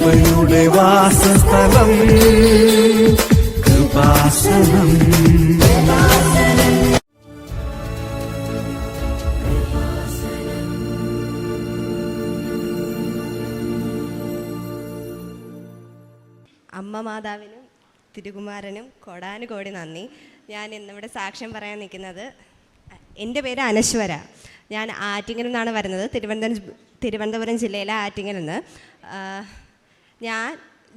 കൃപയുടെ വാസസ്ഥലം കൃപാസനം. അമ്മ മാതാവിനും തിരുകുമാരനും കോടാനുകോടി നന്ദി. ഞാൻ ഇന്നിവിടെ സാക്ഷ്യം പറയാൻ നിൽക്കുന്നത്, എൻ്റെ പേര് അനശ്വര. ഞാൻ ആറ്റിങ്ങൽ നിന്നാണ് വരുന്നത്, തിരുവനന്തപുരം ജില്ലയിലെ ആറ്റിങ്ങൽ നിന്ന്. ഞാൻ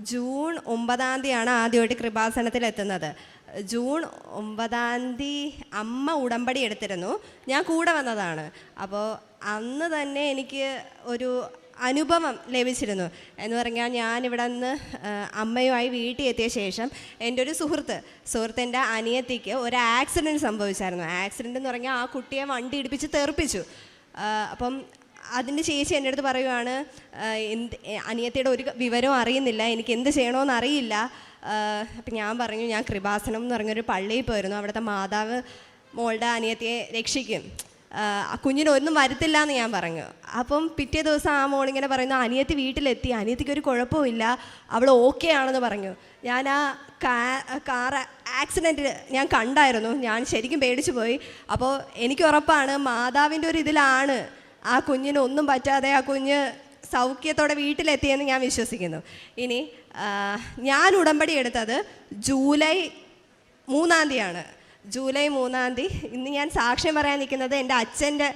ജൂൺ 9-ാം തീയതിയാണ് ആദ്യമായിട്ട് കൃപാസനത്തിലെത്തുന്നത്. ജൂൺ 9-ാം തീയതി അമ്മ ഉടമ്പടി എടുത്തിരുന്നു, ഞാൻ കൂടെ വന്നതാണ്. അപ്പോൾ അന്ന് തന്നെ എനിക്ക് ഒരു അനുഭവം ലഭിച്ചിരുന്നു. എന്ന് പറഞ്ഞാൽ ഞാനിവിടെ നിന്ന് അമ്മയുമായി വീട്ടിൽ എത്തിയ ശേഷം എൻ്റെ ഒരു സുഹൃത്തിൻ്റെ അനിയത്തിക്ക് ഒരു ആക്സിഡൻറ്റ് സംഭവിച്ചായിരുന്നു. ആക്സിഡൻ്റ് എന്ന് പറഞ്ഞാൽ ആ കുട്ടിയെ വണ്ടി ഇടിപ്പിച്ച് തെറിപ്പിച്ചു. അപ്പം അതിൻ്റെ ചേച്ചി എൻ്റെ അടുത്ത് പറയുവാണ്, അനിയത്തിയുടെ ഒരു വിവരവും അറിയുന്നില്ല, എനിക്ക് എന്ത് ചെയ്യണമെന്ന് അറിയില്ല. അപ്പം ഞാൻ പറഞ്ഞു, ഞാൻ കൃപാസനം എന്ന് പറഞ്ഞൊരു പള്ളിയിൽ പോയിരുന്നു, അവിടുത്തെ മാതാവ് മോളുടെ അനിയത്തിയെ രക്ഷിക്കും, കുഞ്ഞിനൊന്നും വരുത്തില്ല എന്ന് ഞാൻ പറഞ്ഞു. അപ്പം പിറ്റേ ദിവസം ആ മോളിങ്ങനെ പറയുന്നു, അനിയത്തി വീട്ടിലെത്തി, അനിയത്തിക്ക് ഒരു കുഴപ്പമില്ല, അവൾ ഓക്കെ ആണെന്ന് പറഞ്ഞു. ഞാൻ ആ കാർ ആക്സിഡൻറ്റ് ഞാൻ കണ്ടായിരുന്നു, ഞാൻ ശരിക്കും പേടിച്ചു പോയി. അപ്പോൾ എനിക്ക് ഉറപ്പാണ് മാതാവിൻ്റെ ഒരു ഇതിലാണ് ആ കുഞ്ഞിന് ഒന്നും പറ്റാതെ ആ കുഞ്ഞ് സൗഖ്യത്തോടെ വീട്ടിലെത്തിയെന്ന് ഞാൻ വിശ്വസിക്കുന്നു. ഇനി ഞാൻ ഉടമ്പടി എടുത്തത് ജൂലൈ 3-ാം തീയതിയാണ്. ജൂലൈ 3-ാം തീയതി ഇന്ന് ഞാൻ സാക്ഷ്യം പറയാൻ നിൽക്കുന്നത് എൻ്റെ അച്ഛൻ്റെ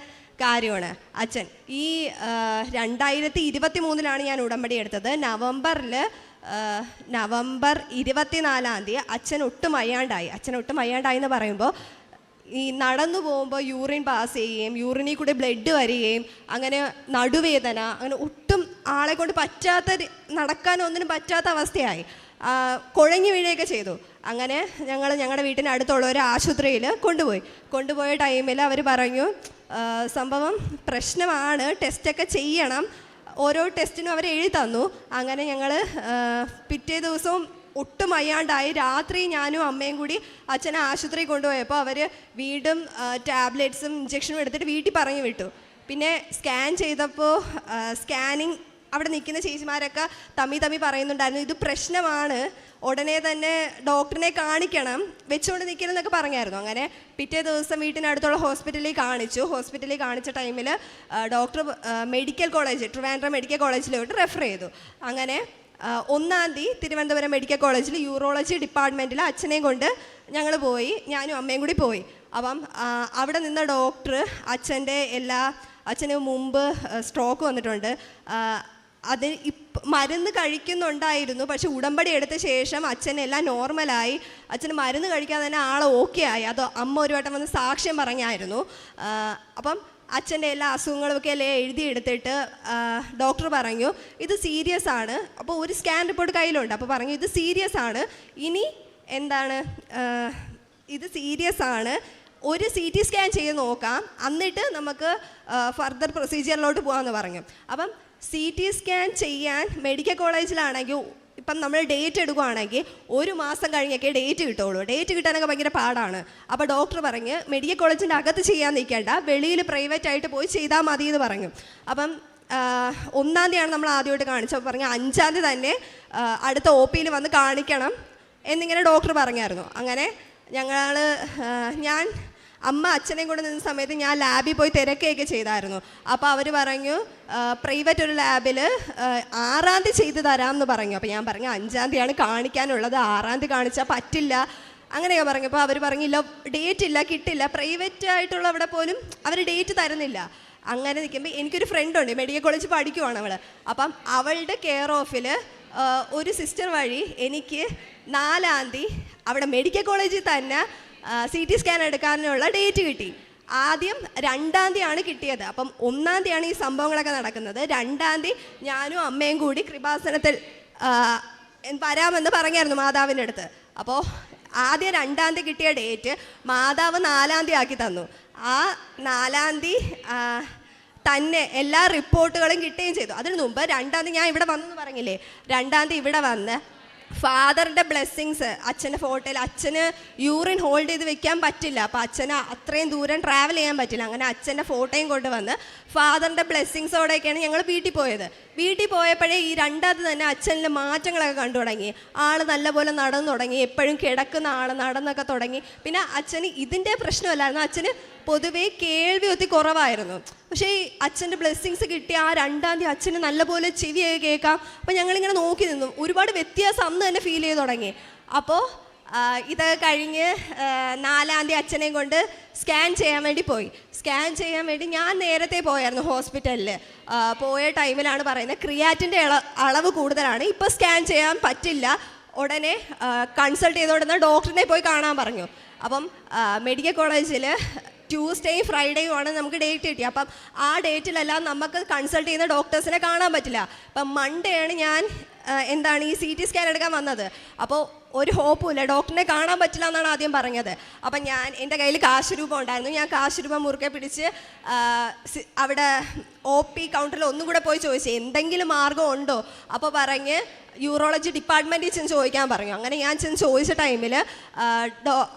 കാര്യമാണ്. അച്ഛൻ ഈ 2023-ലാണ് ഞാൻ ഉടമ്പടി എടുത്തത്. നവംബർ 24-ാം തീയതി അച്ഛൻ ഒട്ടും വയ്യാണ്ടായി എന്ന് പറയുമ്പോൾ ഈ നടന്നു പോകുമ്പോൾ യൂറിൻ പാസ് ചെയ്യുകയും യൂറിനിൽ കൂടെ ബ്ലഡ് വരികയും അങ്ങനെ നടുവേദന, അങ്ങനെ ഒട്ടും ആളെ കൊണ്ട് നടക്കാനോ ഒന്നിനും പറ്റാത്ത അവസ്ഥയായി, കുഴഞ്ഞു വീഴുകയൊക്കെ ചെയ്തു. അങ്ങനെ ഞങ്ങളുടെ വീട്ടിന് അടുത്തുള്ള ഒരു ആശുപത്രിയിൽ കൊണ്ടുപോയ ടൈമിൽ അവർ പറഞ്ഞു, സംഭവം പ്രശ്നമാണ്, ടെസ്റ്റൊക്കെ ചെയ്യണം. ഓരോ ടെസ്റ്റിനും അവർ എഴുതി തന്നു. അങ്ങനെ ഞങ്ങൾ പിറ്റേ ദിവസവും ഒട്ടും വയ്യാണ്ടായി. രാത്രി ഞാനും അമ്മയും കൂടി അച്ഛനെ ആശുപത്രിയിൽ കൊണ്ടുപോയപ്പോൾ അവർ വീണ്ടും ടാബ്ലറ്റ്സും ഇഞ്ചക്ഷനും എടുത്തിട്ട് വീട്ടിൽ പറഞ്ഞു വിട്ടു. പിന്നെ സ്കാൻ ചെയ്തപ്പോൾ സ്കാനിങ് അവിടെ നിൽക്കുന്ന ചേച്ചിമാരൊക്കെ തമ്മി പറയുന്നുണ്ടായിരുന്നു, ഇത് പ്രശ്നമാണ്, ഉടനെ തന്നെ ഡോക്ടറിനെ കാണിക്കണം, വെച്ചുകൊണ്ട് നിൽക്കണം എന്നൊക്കെ പറഞ്ഞായിരുന്നു. അങ്ങനെ പിറ്റേ ദിവസം വീട്ടിനടുത്തുള്ള ഹോസ്പിറ്റലിൽ കാണിച്ച ടൈമിൽ ഡോക്ടർ ട്രിവാൻഡ്രം മെഡിക്കൽ കോളേജിലോട്ട് റെഫർ ചെയ്തു. അങ്ങനെ 1-ാം തീയതി തിരുവനന്തപുരം മെഡിക്കൽ കോളേജിൽ യൂറോളജി ഡിപ്പാർട്ട്മെൻറ്റിൽ അച്ഛനെയും കൊണ്ട് ഞങ്ങൾ പോയി, ഞാനും അമ്മയും കൂടി പോയി. അപ്പം അവിടെ നിന്ന ഡോക്ടർ അച്ഛന് മുമ്പ് സ്ട്രോക്ക് വന്നിട്ടുണ്ട്, മരുന്ന് കഴിക്കുന്നുണ്ടായിരുന്നു, പക്ഷെ ഉടമ്പടി എടുത്ത ശേഷം അച്ഛനെല്ലാം നോർമലായി, അച്ഛന് മരുന്ന് കഴിക്കാൻ തന്നെ ആൾ ഓക്കെ ആയി. അത് അമ്മ ഒരു വട്ടം വന്ന് സാക്ഷ്യം പറഞ്ഞായിരുന്നു. അപ്പം അച്ഛൻ്റെ എല്ലാ അസുഖങ്ങളുമൊക്കെ എഴുതിയെടുത്തിട്ട് ഡോക്ടർ പറഞ്ഞു, ഇത് സീരിയസ് ആണ്. അപ്പോൾ ഒരു സ്കാൻ റിപ്പോർട്ട് കയ്യിലുണ്ട്. അപ്പോൾ പറഞ്ഞു, ഇത് സീരിയസ് ആണ്, ഇനി എന്താണ്, ഇത് സീരിയസ് ആണ്, ഒരു CT സ്കാൻ ചെയ്ത് നോക്കാം, എന്നിട്ട് നമുക്ക് ഫർദർ പ്രൊസീജിയറിലോട്ട് പോകാമെന്ന് പറഞ്ഞു. അപ്പം CT സ്കാൻ ചെയ്യാൻ മെഡിക്കൽ കോളേജിലാണെങ്കിൽ ഇപ്പം നമ്മൾ ഡേറ്റ് എടുക്കുകയാണെങ്കിൽ 1 മാസം കഴിഞ്ഞൊക്കെ ഡേറ്റ് കിട്ടുള്ളൂ. ഡേറ്റ് കിട്ടാനൊക്കെ ഭയങ്കര പാടാണ്. അപ്പോൾ ഡോക്ടർ പറഞ്ഞ് മെഡിക്കൽ കോളേജിൻ്റെ അകത്ത് ചെയ്യാൻ നിൽക്കേണ്ട, വെളിയിൽ പ്രൈവറ്റായിട്ട് പോയി ചെയ്താൽ മതി എന്ന് പറഞ്ഞു. അപ്പം 1-ാം തീയതിയാണ് നമ്മൾ ആദ്യമായിട്ട് കാണിച്ചത്. അപ്പോൾ പറഞ്ഞു 5-ാം തീയതി തന്നെ അടുത്ത OP-യിൽ വന്ന് കാണിക്കണം എന്നിങ്ങനെ ഡോക്ടർ പറഞ്ഞായിരുന്നു. അങ്ങനെ ഞാൻ അമ്മ അച്ഛനെയും കൊണ്ട് നിന്ന സമയത്ത് ഞാൻ ലാബിൽ പോയി തിരക്കുകയൊക്കെ ചെയ്തായിരുന്നു. അപ്പോൾ അവർ പറഞ്ഞു, പ്രൈവറ്റ് ഒരു ലാബിൽ 6-ാം തീയതി ചെയ്ത് തരാമെന്ന് പറഞ്ഞു. അപ്പോൾ ഞാൻ പറഞ്ഞു 5-ാം തീയതിയാണ് കാണിക്കാനുള്ളത്, 6-ാം തീയതി കാണിച്ചാൽ പറ്റില്ല അങ്ങനെയൊക്കെ പറഞ്ഞപ്പോൾ അവർ പറഞ്ഞില്ല, ഡേറ്റ് ഇല്ല, കിട്ടില്ല, പ്രൈവറ്റ് ആയിട്ടുള്ള അവിടെ പോലും അവർ ഡേറ്റ് തരുന്നില്ല. അങ്ങനെ നിൽക്കുമ്പോൾ എനിക്കൊരു ഫ്രണ്ടുണ്ട്, മെഡിക്കൽ കോളേജ് പഠിക്കുവാണ് അവൾ. അപ്പം അവളുടെ കെയർ ഓഫിൽ ഒരു സിസ്റ്റർ വഴി എനിക്ക് 4-ാം തീയതി അവിടെ മെഡിക്കൽ കോളേജിൽ തന്നെ CT സ്കാൻ എടുക്കാനുള്ള ഡേറ്റ് കിട്ടി. ആദ്യം 2-ാം തീയതിയാണ് കിട്ടിയത്. അപ്പം 1-ാം തീയതിയാണ് ഈ സംഭവങ്ങളൊക്കെ നടക്കുന്നത്. 2-ാം തീയതി ഞാനും അമ്മയും കൂടി കൃപാസനത്തിൽ വരാമെന്ന് പറഞ്ഞായിരുന്നു മാതാവിൻ്റെ അടുത്ത്. അപ്പോൾ ആദ്യം 2-ാം തീയതി കിട്ടിയ ഡേറ്റ് മാതാവ് 4-ാം തീയതി ആക്കി തന്നു. ആ 4-ാം തീയതി തന്നെ എല്ലാ റിപ്പോർട്ടുകളും കിട്ടുകയും ചെയ്തു. അതിന് മുമ്പ് 2-ാം തീയതി ഞാൻ ഇവിടെ വന്നെന്ന് പറഞ്ഞില്ലേ, 2-ാം തീയതി ഇവിടെ വന്ന് ഫാദറിൻ്റെ ബ്ലെസ്സിങ്സ് അച്ഛൻ്റെ ഫോട്ടോയിൽ അച്ഛന് യൂറിൻ ഹോൾഡ് ചെയ്ത് വെക്കാൻ പറ്റില്ല. അപ്പോൾ അച്ഛന് അത്രയും ദൂരം ട്രാവൽ ചെയ്യാൻ പറ്റില്ല. അങ്ങനെ അച്ഛൻ്റെ ഫോട്ടോയും കൊണ്ടുവന്ന് ഫാദറിൻ്റെ ബ്ലെസ്സിങ്സോടെയൊക്കെയാണ് ഞങ്ങൾ വീട്ടിൽ പോയത്. വീട്ടിൽ പോയപ്പോഴേ ഈ രണ്ടാമത് തന്നെ അച്ഛനിൽ മാറ്റങ്ങളൊക്കെ കണ്ടു തുടങ്ങി. ആൾ നല്ലപോലെ നടന്നു തുടങ്ങി, എപ്പോഴും കിടക്കുന്ന ആൾ നടന്നൊക്കെ തുടങ്ങി. പിന്നെ അച്ഛന് ഇതിൻ്റെ പ്രശ്നമല്ലായിരുന്നു, അച്ഛന് പൊതുവേ കേൾവി ഒത്തിരി കുറവായിരുന്നു. പക്ഷേ ഈ അച്ഛൻ്റെ ബ്ലെസ്സിങ്സ് കിട്ടിയ ആ രണ്ടാം തീയതി അച്ഛന് നല്ലപോലെ ചെവിയൊക്കെ കേൾക്കാം. അപ്പോൾ ഞങ്ങളിങ്ങനെ നോക്കി നിന്നു. ഒരുപാട് വ്യത്യാസം അന്ന് തന്നെ ഫീൽ ചെയ്ത് തുടങ്ങി. അപ്പോൾ ഇതൊക്കെ കഴിഞ്ഞ് 4-ാം തീയതി അച്ഛനെയും കൊണ്ട് സ്കാൻ ചെയ്യാൻ വേണ്ടി പോയി. സ്കാൻ ചെയ്യാൻ വേണ്ടി ഞാൻ നേരത്തെ പോയായിരുന്നു ഹോസ്പിറ്റലിൽ. പോയ ടൈമിലാണ് പറയുന്നത് ക്രിയാറ്റിൻ്റെ അളവ് കൂടുതലാണ്, ഇപ്പോൾ സ്കാൻ ചെയ്യാൻ പറ്റില്ല, ഉടനെ കൺസൾട്ട് ചെയ്തോടുന്ന ഡോക്ടറിനെ പോയി കാണാൻ പറഞ്ഞു. അപ്പം മെഡിക്കൽ കോളേജിൽ ട്യൂസ്ഡേയും ഫ്രൈഡേയും ആണ് നമുക്ക് ഡേറ്റ് കിട്ടി. അപ്പം ആ ഡേറ്റിലെല്ലാം നമുക്ക് കൺസൾട്ട് ചെയ്യുന്ന ഡോക്ടേഴ്സിനെ കാണാൻ പറ്റില്ല. അപ്പം മൺഡേ ആണ് ഞാൻ ഈ CT സ്കാൻ എടുക്കാൻ വന്നത്. അപ്പോൾ ഒരു ഹോപ്പുമില്ല, ഡോക്ടറിനെ കാണാൻ പറ്റില്ല എന്നാണ് ആദ്യം പറഞ്ഞത്. അപ്പം എൻ്റെ കയ്യിൽ കാശ് രൂപം ഉണ്ടായിരുന്നു. ഞാൻ കാശ് രൂപം മുറുകെ പിടിച്ച് അവിടെ OP കൗണ്ടറിൽ ഒന്നും കൂടെ പോയി ചോദിച്ചു എന്തെങ്കിലും മാർഗം ഉണ്ടോ. അപ്പോൾ പറഞ്ഞ് യൂറോളജി ഡിപ്പാർട്ട്മെൻറ്റിൽ ചെന്ന് ചോദിക്കാൻ പറഞ്ഞു. അങ്ങനെ ഞാൻ ചെന്ന് ചോദിച്ച ടൈമിൽ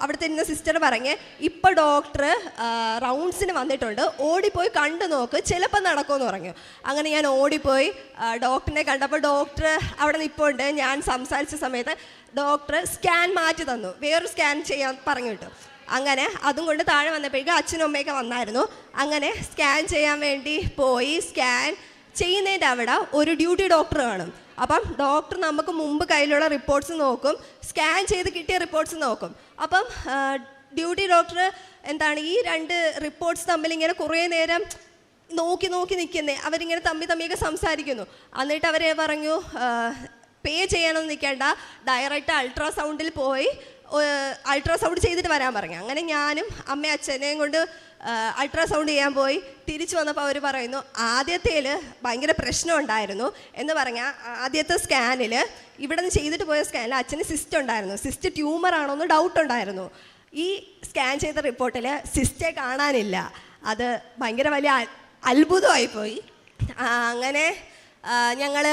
അവിടുത്തെ ഇരുന്ന സിസ്റ്റർ പറഞ്ഞ് ഇപ്പോൾ ഡോക്ടർ റൗണ്ട്സിന് വന്നിട്ടുണ്ട്, ഓടിപ്പോയി കണ്ടു നോക്ക്, ചിലപ്പോൾ നടക്കുമെന്ന് പറഞ്ഞു. അങ്ങനെ ഞാൻ ഓടിപ്പോയി ഡോക്ടറിനെ കണ്ടപ്പോൾ ഡോക്ടർ അവിടെ നിൽപ്പുണ്ട്. ഞാൻ സംസാരിച്ച സമയത്ത് ഡോക്ടർ സ്കാൻ മാറ്റി തന്നു, വേറൊരു സ്കാൻ ചെയ്യാൻ പറഞ്ഞു കിട്ടും. അങ്ങനെ അതും കൊണ്ട് താഴെ വന്നപ്പോഴേക്കും അച്ഛനും അമ്മയൊക്കെ വന്നായിരുന്നു. അങ്ങനെ സ്കാൻ ചെയ്യാൻ വേണ്ടി പോയി. സ്കാൻ ചെയ്യുന്നതിൻ്റെ അവിടെ ഒരു ഡ്യൂട്ടി ഡോക്ടർ കാണും. അപ്പം ഡോക്ടർ നമുക്ക് മുമ്പ് കയ്യിലുള്ള റിപ്പോർട്ട്സ് നോക്കും, സ്കാൻ ചെയ്ത് കിട്ടിയ റിപ്പോർട്ട്സ് നോക്കും. അപ്പം ഡ്യൂട്ടി ഡോക്ടർ ഈ 2 റിപ്പോർട്ട്സ് തമ്മിൽ ഇങ്ങനെ കുറേ നേരം നോക്കി നിൽക്കുന്നേ. അവരിങ്ങനെ തമ്മിയൊക്കെ സംസാരിക്കുന്നു. എന്നിട്ട് അവരെ പറഞ്ഞു പേ ചെയ്യാനൊന്നും നിൽക്കേണ്ട, ഡയറക്റ്റ് അൾട്രാസൗണ്ടിൽ പോയി അൾട്രാസൗണ്ട് ചെയ്തിട്ട് വരാൻ പറഞ്ഞു. അങ്ങനെ ഞാനും അമ്മയും അച്ഛനെയും കൊണ്ട് അൾട്രാസൗണ്ട് ചെയ്യാൻ പോയി. തിരിച്ചു വന്നപ്പോൾ അവർ പറയുന്നു ആദ്യത്തേൽ ഭയങ്കര പ്രശ്നം ഉണ്ടായിരുന്നു എന്ന് പറഞ്ഞാൽ ആദ്യത്തെ സ്കാനിൽ ഇവിടെ നിന്ന് ചെയ്തിട്ട് പോയ സ്കാനിൽ അച്ഛന് സിസ്റ്റ് ഉണ്ടായിരുന്നു. സിസ്റ്റ് ട്യൂമർ ആണോ എന്ന് ഡൗട്ട് ഉണ്ടായിരുന്നു. ഈ സ്കാൻ ചെയ്ത റിപ്പോർട്ടിൽ സിസ്റ്റെ കാണാനില്ല. അത് ഭയങ്കര വലിയ അത്ഭുതമായിപ്പോയി. അങ്ങനെ ഞങ്ങൾ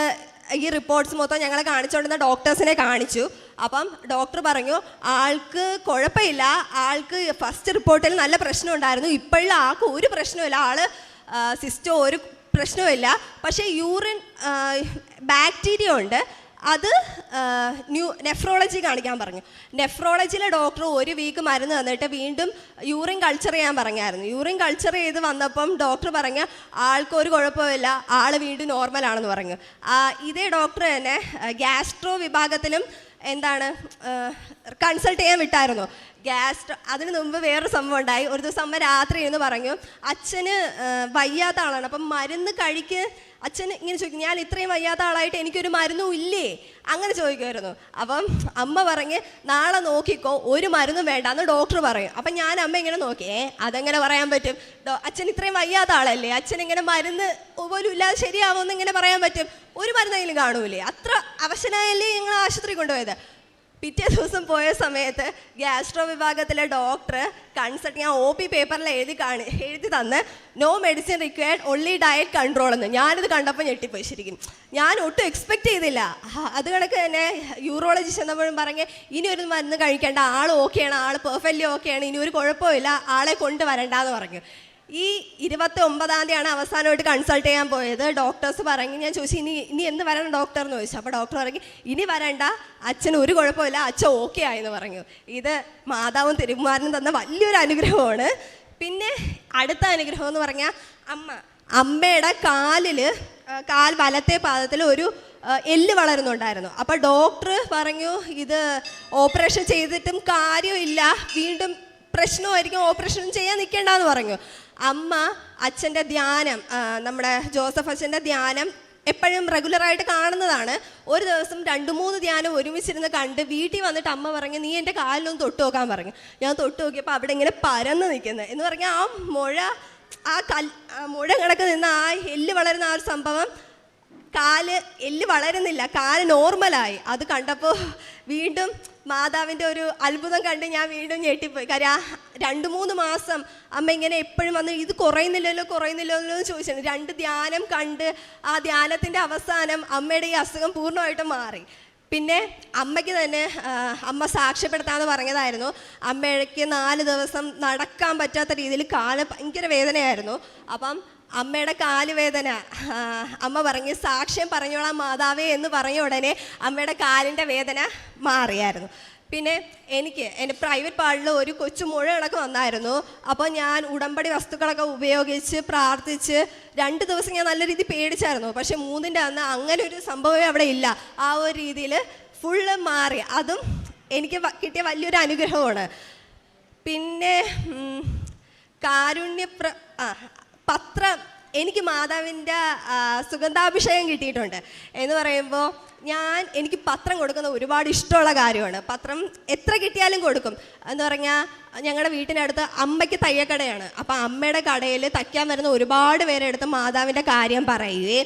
ഈ റിപ്പോർട്ട്സ് മൊത്തം ഞങ്ങളെ കാണിച്ചുകൊണ്ടിരുന്ന ഡോക്ടേഴ്സിനെ കാണിച്ചു. അപ്പം ഡോക്ടർ പറഞ്ഞു ആൾക്ക് കുഴപ്പമില്ല, ആൾക്ക് ഫസ്റ്റ് റിപ്പോർട്ടിൽ നല്ല പ്രശ്നം ഉണ്ടായിരുന്നു, ഇപ്പോഴും ആൾക്ക് ഒരു പ്രശ്നമില്ല, സിസ്റ്റോ ഒരു പ്രശ്നമില്ല. പക്ഷേ യൂറിൻ ബാക്ടീരിയ ഉണ്ട്, അത് നെഫ്രോളജി കാണിക്കാൻ പറഞ്ഞു. നെഫ്രോളജിയിലെ ഡോക്ടർ 1 വീക്ക് മരുന്ന് തന്നിട്ട് വീണ്ടും യൂറിൻ കൾച്ചർ ചെയ്യാൻ പറഞ്ഞായിരുന്നു. യൂറിൻ കൾച്ചർ ചെയ്ത് വന്നപ്പം ഡോക്ടർ പറഞ്ഞ ആൾക്ക് ഒരു കുഴപ്പമില്ല, ആൾ വീണ്ടും നോർമലാണെന്ന് പറഞ്ഞു. ഇതേ ഡോക്ടർ തന്നെ ഗ്യാസ്ട്രോ വിഭാഗത്തിലും കൺസൾട്ട് ചെയ്യാൻ വിട്ടായിരുന്നു. അതിന് മുമ്പ് വേറൊരു സംഭവം ഉണ്ടായി. ഒരു ദിവസം അമ്മ രാത്രി ഇരുന്ന് പറഞ്ഞു അച്ഛന് വയ്യാത്ത ആളാണ്, അപ്പം മരുന്ന് അച്ഛൻ ഇങ്ങനെ ചോദിക്കും ഞാൻ ഇത്രയും വയ്യാത്ത ആളായിട്ട് എനിക്കൊരു മരുന്നും ഇല്ലേ, അങ്ങനെ ചോദിക്കുമായിരുന്നു. അപ്പം അമ്മ പറഞ്ഞ് നാളെ നോക്കിക്കോ, ഒരു മരുന്നും വേണ്ടാന്ന് ഡോക്ടർ പറയും. അപ്പം ഞാൻ അമ്മ ഇങ്ങനെ നോക്കി, അതെങ്ങനെ പറയാൻ പറ്റും, അച്ഛൻ ഇത്രയും വയ്യാത്ത ആളല്ലേ, അച്ഛൻ ഇങ്ങനെ മരുന്ന് പോലും ഇല്ലാതെ ശരിയാവുമെന്ന് ഇങ്ങനെ പറയാൻ പറ്റും, ഒരു മരുന്നെങ്കിലും കാണൂലേ, അത്ര അവശനായല്ലേ ഞങ്ങൾ ആശുപത്രി കൊണ്ടുപോയത്. പിറ്റേ ദിവസം പോയ സമയത്ത് ഗ്യാസ്ട്രോ വിഭാഗത്തിലെ ഡോക്ടർ കൺസൾട്ട് ഞാൻ OP പേപ്പറിൽ എഴുതി തന്ന് no medicine required only diet control എന്ന്. ഞാനിത് കണ്ടപ്പോൾ ഞെട്ടിപ്പോയി. ശരിക്കും ഞാൻ ഒട്ടും എക്സ്പെക്റ്റ് ചെയ്തില്ല. അത് കണക്ക് തന്നെ യൂറോളജിസ്റ്റ് എന്നപ്പോഴും പറഞ്ഞ് ഇനി ഒരു മരുന്ന് കഴിക്കേണ്ട, ആൾ ഓക്കെയാണ്, ആൾ പെർഫെക്റ്റ്ലി ഓക്കെയാണ്, ഇനി ഒരു കുഴപ്പമില്ല, ആളെ കൊണ്ടുവരണ്ടെന്ന് പറഞ്ഞു. ഈ 29-ാം തീയതിയാണ് അവസാനമായിട്ട് കൺസൾട്ട് ചെയ്യാൻ പോയത്. ഡോക്ടേഴ്സ് പറഞ്ഞു, ഞാൻ ചോദിച്ചു ഇനി എന്ന് വരണം ഡോക്ടർ എന്ന് ചോദിച്ചു. അപ്പോൾ ഡോക്ടർ പറഞ്ഞു ഇനി വരണ്ട, അച്ഛന് ഒരു കുഴപ്പമില്ല, അച്ഛൻ ഓക്കെ ആയെന്ന് പറഞ്ഞു. ഇത് മാതാവും തിരുകുമാരനും തന്ന വലിയൊരു അനുഗ്രഹമാണ്. പിന്നെ അടുത്ത അനുഗ്രഹം എന്ന് പറഞ്ഞാൽ അമ്മയുടെ വലത്തെ പാദത്തിൽ ഒരു എല്ല് വളരുന്നുണ്ടായിരുന്നു. അപ്പോൾ ഡോക്ടർ പറഞ്ഞു ഇത് ഓപ്പറേഷൻ ചെയ്തിട്ടും കാര്യമില്ല, വീണ്ടും പ്രശ്നമായിരിക്കും, ഓപ്പറേഷൻ ചെയ്യാൻ നിൽക്കേണ്ടെന്ന് പറഞ്ഞു. അമ്മ അച്ഛൻ്റെ ധ്യാനം, നമ്മുടെ ജോസഫ് അച്ഛൻ്റെ ധ്യാനം എപ്പോഴും റെഗുലറായിട്ട് കാണുന്നതാണ്. ഒരു ദിവസം 2-3 ധ്യാനം ഒരുമിച്ചിരുന്ന് കണ്ട് വീട്ടിൽ വന്നിട്ട് അമ്മ പറഞ്ഞു നീ എൻ്റെ കാലിലൊന്ന് തൊട്ട് നോക്കാൻ പറഞ്ഞു. ഞാൻ തൊട്ട് നോക്കിയപ്പോൾ അവിടെ ഇങ്ങനെ പരന്ന് നിൽക്കുന്നത് എന്ന് പറഞ്ഞാൽ മുഴ കണക്ക് നിന്ന് ആ എല്ല് വളരുന്ന ആ ഒരു സംഭവം എല്ല് വളരുന്നില്ല, കാല് നോർമലായി. അത് കണ്ടപ്പോൾ വീണ്ടും മാതാവിൻ്റെ ഒരു അത്ഭുതം കണ്ട് ഞാൻ വീണ്ടും ഞെട്ടിപ്പോയി. കാര്യം 2-3 മാസം അമ്മ ഇങ്ങനെ എപ്പോഴും വന്ന് ഇത് കുറയുന്നില്ലല്ലോ എന്ന് ചോദിച്ചിട്ടുണ്ട്. 2 ധ്യാനം കണ്ട് ആ ധ്യാനത്തിൻ്റെ അവസാനം അമ്മയുടെ ഈ അസുഖം പൂർണ്ണമായിട്ടും മാറി. പിന്നെ അമ്മയ്ക്ക് തന്നെ അമ്മ സാക്ഷ്യപ്പെടുത്താമെന്ന് പറഞ്ഞതായിരുന്നു. അമ്മയ്ക്ക് 4 ദിവസം നടക്കാൻ പറ്റാത്ത രീതിയിൽ കാല് ഭയങ്കര വേദനയായിരുന്നു. അപ്പം അമ്മയുടെ കാല് വേദന അമ്മ പറഞ്ഞ് സാക്ഷ്യം പറഞ്ഞോളാം മാതാവേ എന്ന് പറഞ്ഞ ഉടനെ അമ്മയുടെ കാലിൻ്റെ വേദന മാറിയായിരുന്നു. പിന്നെ എൻ്റെ പ്രൈവറ്റ് പാർട്ടിൽ ഒരു കൊച്ചു മുഴ കണക്ക് വന്നായിരുന്നു. അപ്പോൾ ഞാൻ ഉടമ്പടി വസ്തുക്കളൊക്കെ ഉപയോഗിച്ച് പ്രാർത്ഥിച്ച് 2 ദിവസം ഞാൻ നല്ല രീതിയിൽ പേടിച്ചായിരുന്നു. പക്ഷെ 3ൻ്റെ അന്ന് അങ്ങനെ ഒരു സംഭവമേ അവിടെ ഇല്ല. ആ ഒരു രീതിയിൽ ഫുള്ള് മാറി. അതും എനിക്ക് കിട്ടിയ വലിയൊരു അനുഗ്രഹമാണ്. പിന്നെ പത്രം എനിക്ക് മാതാവിൻ്റെ സുഗന്ധാഭിഷേകം കിട്ടിയിട്ടുണ്ട് എന്ന് പറയുമ്പോൾ എനിക്ക് പത്രം കൊടുക്കുന്ന ഒരുപാട് ഇഷ്ടമുള്ള കാര്യമാണ്. പത്രം എത്ര കിട്ടിയാലും കൊടുക്കും. എന്ന് പറഞ്ഞാൽ ഞങ്ങളുടെ വീട്ടിനടുത്ത് അമ്മയ്ക്ക് തയ്യക്കടയാണ്. അപ്പം അമ്മയുടെ കടയിൽ തയ്ക്കാൻ വരുന്ന ഒരുപാട് പേരെടുത്ത് മാതാവിൻ്റെ കാര്യം പറയുകയും